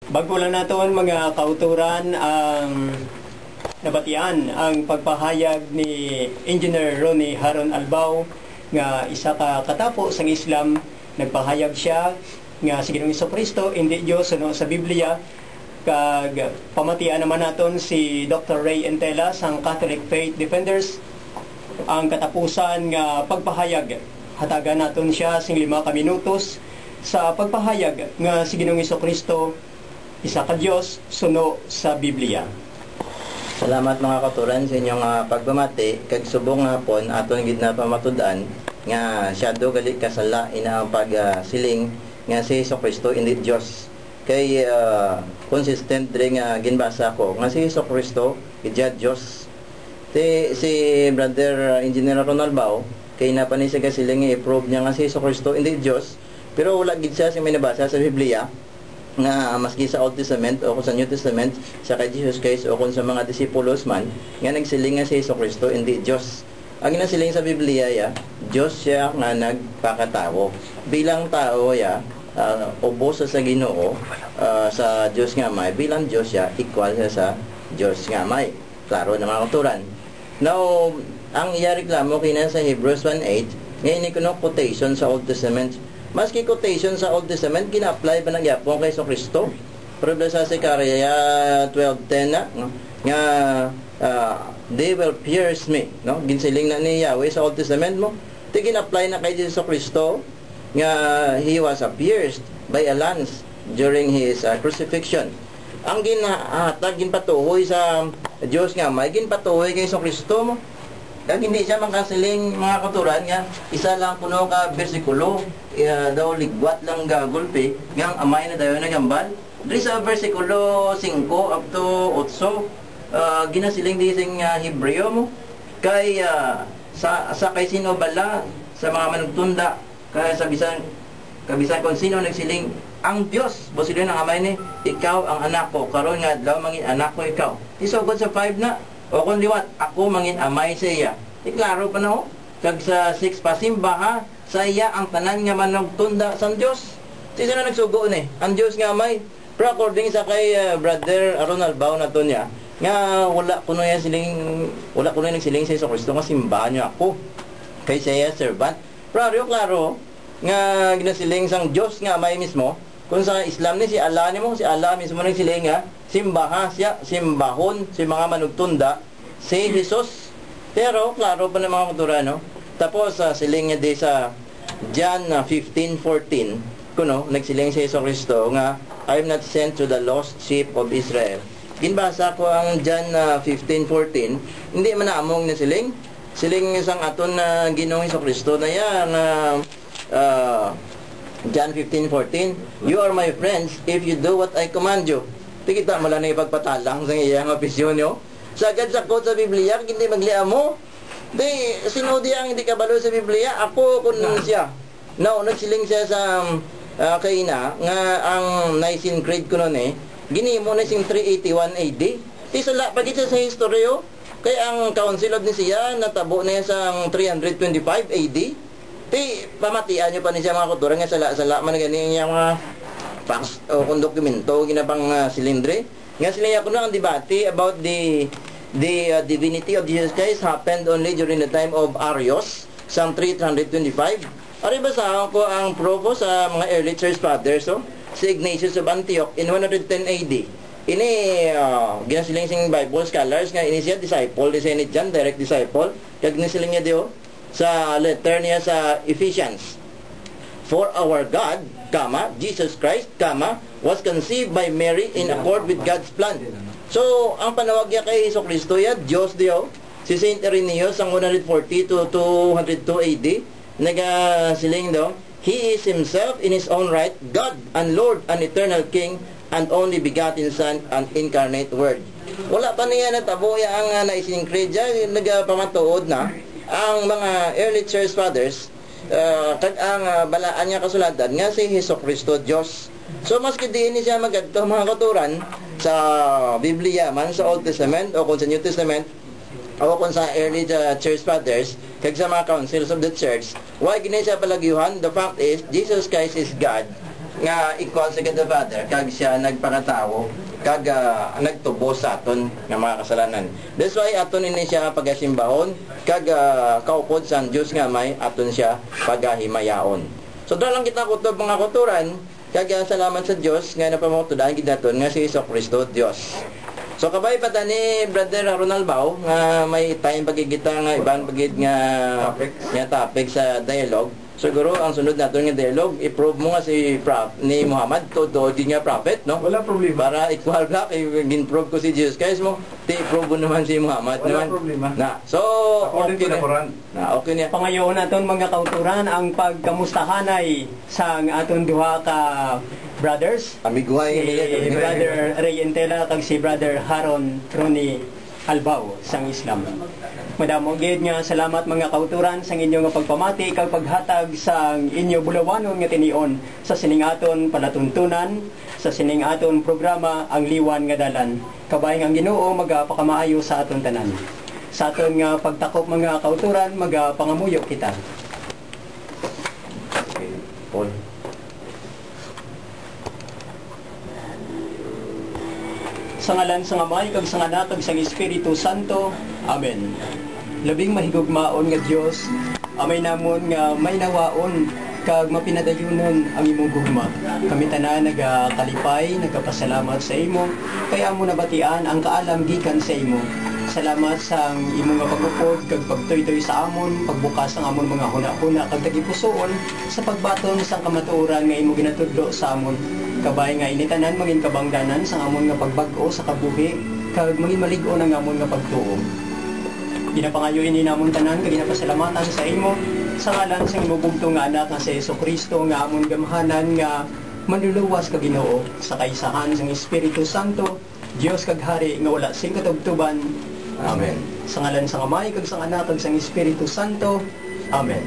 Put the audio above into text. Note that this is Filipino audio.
Bago lang naton mga kauturan ang nabatian ang pagpahayag ni Engineer Ronnie Haron Albao nga isa ka katapo sang Islam. Nagpahayag siya nga si Ginoong Jesucristo hindi Dios suno sa Biblia. Kag pamatian naman naton si Dr. Ray Entela sang Catholic Faith Defenders ang katapusan nga pagpahayag. Hatagan naton siya sing 5 ka minutos sa pagpahayag nga si Ginoong Jesucristo isa ka Diyos suno sa Biblia. Salamat mga katuran sa inyong pagpamati. Kag subong hapon aton gid na pamatud-an nga syado gali kasala ina ang pagsiling nga si Jesucristo indi Dios. Kay consistent ring ginbasa ko nga si Jesucristo idya Dios. Si Brother Engineer Ronald Bao kay napanis sa siling i-prove niya nga si Jesucristo indi Dios, pero wala gid siya may nabasa sa Biblia nga maski sa Old Testament o kung sa New Testament sa kay Jesus Christ o kung sa mga disipulos man nga nagsiling nga si Jesucristo hindi Dios. Ang ginasiling sa Biblia Dios siya nga nagpakatao. Bilang tao ubos sa Ginoo sa Dios nga may, bilang Dios siya equal siya sa Dios nga may. Klaro na mga kauturan. Now, ang iyareklamo kina sa Hebrews 1:8 ngayon ikuno quotation sa Old Testament. Maski quotation sa Old Testament, gina-apply ba ng yapon kay Jesucristo? Pero sa Zechariah 12:10 nga they will pierce me, no? Ginsiling na ni Yahweh sa Old Testament mo. Ito gina-apply na kay Jesucristo nga he was pierced by a lance during his crucifixion. Ang ginpatuhoy sa Diyos nga may ginpatuhoy kay Jesucristo mo. Kag hindi siya makasiling mga katuran nga isa lang kuno ka bersikulo daw ligwat lang gagulpi nga amay na dayon nagambal. Diri sa bersikulo 5 up to 8 ginasiling di sing Hebreo mo kay sa kay sino bala sa mga manugtunda kay sa bisan kung sino nagsiling ang Dios bo sila nang amay ni ikaw ang anak ko karon nga daw mangin anak ko ikaw. Isugod sa 5 na o kung liwat, ako mangin amay sa iya. Klaro pa na ho. Kag sa 6 pasimba ha, sa iya ang tanan nga manugtunda sa Dios. Sino na nagsugo ni? Ang Dios nga amay. Pero according sa kay Brother Ronald Bao na to niya, nga wala kuno nagsiling sa Jesucristo nga simbahan niya ako. Kay siya servant. Pero klaro nga ginasiling sang Dios nga amay mismo. Kung sa Islam ni si Allah mismo nagsiling nga simbaha siya, simbahon si mga manugtunda si Jesus. Pero klaro pa ng mga kuturano. Tapos siling niya di sa John 15:14 kuno nagsiling si Jesucristo nga I am not sent to the lost sheep of Israel. Ginbasa ko ang John 15:14, hindi man naamong na siling isang aton na Ginoong Jesucristo na yang John 15:14, you are my friends if you do what I command you. Tikita mo lang na ipagpatalang sa iyang opisyon nyo. Sagad sa quote sa Biblia, hindi magliam mo. Di, sinudi ang hindi kabalo sa Biblia, ako kung siya. Now, nagsiling siya sa kaina, nga ang Nicene Creed ko nun gini mo na sing 381 AD. Di sala, pagit siya sa historyo, kaya ang Council of Nicaea, natabo na sa 325 AD. Di, pamatian nyo pa niya mga kultura, nga sala man ganing yung mga kung dokumento ginapang silindre nga sila ko na ang debate about the divinity of Jesus Christ happened only during the time of Arius some 325. Ari basahan ko ang provo sa mga early church fathers si Ignatius of Antioch in 110 AD. Ini ginasiling sing Bible scholars nga ini siya disciple di Saint John, direct disciple kag ginasiling niya dio sa letter niya sa Ephesians. For our God, Jesus Christ, was conceived by Mary in accord with God's plan. So, ang panawag niya kay Jesucristo Diyos Dio, si Saint Irenaeus ang 140 to 202 AD, nagasiling daw, He is Himself in His own right, God and Lord and eternal King, and only begotten Son and incarnate Word. Wala pa niya natabo ang naisining creed nagpamatuod na ang mga early church fathers kag ang balaan niya kasulatan nga si Jesucristo Dios. So maski diin siya magadto mga katuran sa Biblia man sa Old Testament o kung sa New Testament o kung sa early church fathers kag sa mga councils of the church, why gini siya palagyuhan? The fact is Jesus Christ is God nga equal sa the Father, kag siya nagpakatao, kag nagtubos sa aton nga mga kasalanan. That's why aton ini siya pagasimbahon, kag kaupod sa Dios nga may aton siya pagahimayaon. So doon lang kita kutob mga kuturan, kag salamat sa Dios nga napamutudan gid naton nga si Jesucristo Dios. So kabay pa ni Brother Ronald Bao nga may time pagigita nga ibang pagid nga topic sa dialogue. Siguro ang sunod natin nga dialogue, i-prove mo nga si ni Muhammad to di nga prophet, no? Wala problema. Para equal black, gin-prove ko si Jesus Christ mo, i-prove mo naman si Muhammad Wala naman. problema. Na, so According okay to the na. Quran. Na, okay niya. Pangayoon naton mga kauturan ang pagkamustahanay sang aton duha ka brothers. Amiguhay Si Brother Ray Entela kag si Brother Haron Ronnie Albao sang Islam. Madamo gid nga salamat mga kauturan sang inyo nga pagpamati kag paghatag sang inyo bulawanon nga tinion sa siningaton palatuntunan sa siningaton programa ang Liwan nga Dalan. Kabay ang Ginoo magapakamaayo sa aton tanan. Sa aton nga pagtakop mga kauturan magapangamuyo kita. Okay, Paul. Sa ngalan sa Amay kag sa Anak kag sa Espiritu Santo. Amen. Labing mahigugmaon nga Dios, amay namon nga may nawaon kag mapinadayunon ang imong gugma. Kami tanan nagakalipay, nagapasalamat sa imo, kaya amo nabatian ang kaalam gikan sa imo. Salamat sa imong nga pagupod kag pagtuytoy sa amon, pagbukas ang amon mga huna-huna kag tagipusoon sa pagbaton sang kamatuoran nga imo ginatudlo sa amon. Kabay nga initanan mangin kabangdanan sa amon nga pagbag-o sa kabuhi kag mangin malig-o ang amon nga pagtuo. Ginapangayo ini namon tanan kag ginapasalamatan sa imo sa ngalan sa imong bugtong nga anak nga si Jesucristo nga amon gamhanan nga manluluwas kag Ginoo sa kaisahan sang Espiritu Santo, Dios kag Hari nga wala sing katugtuban. Amen. Sa ngalan sa Amay kag sa Anak kag sa Espiritu Santo. Amen.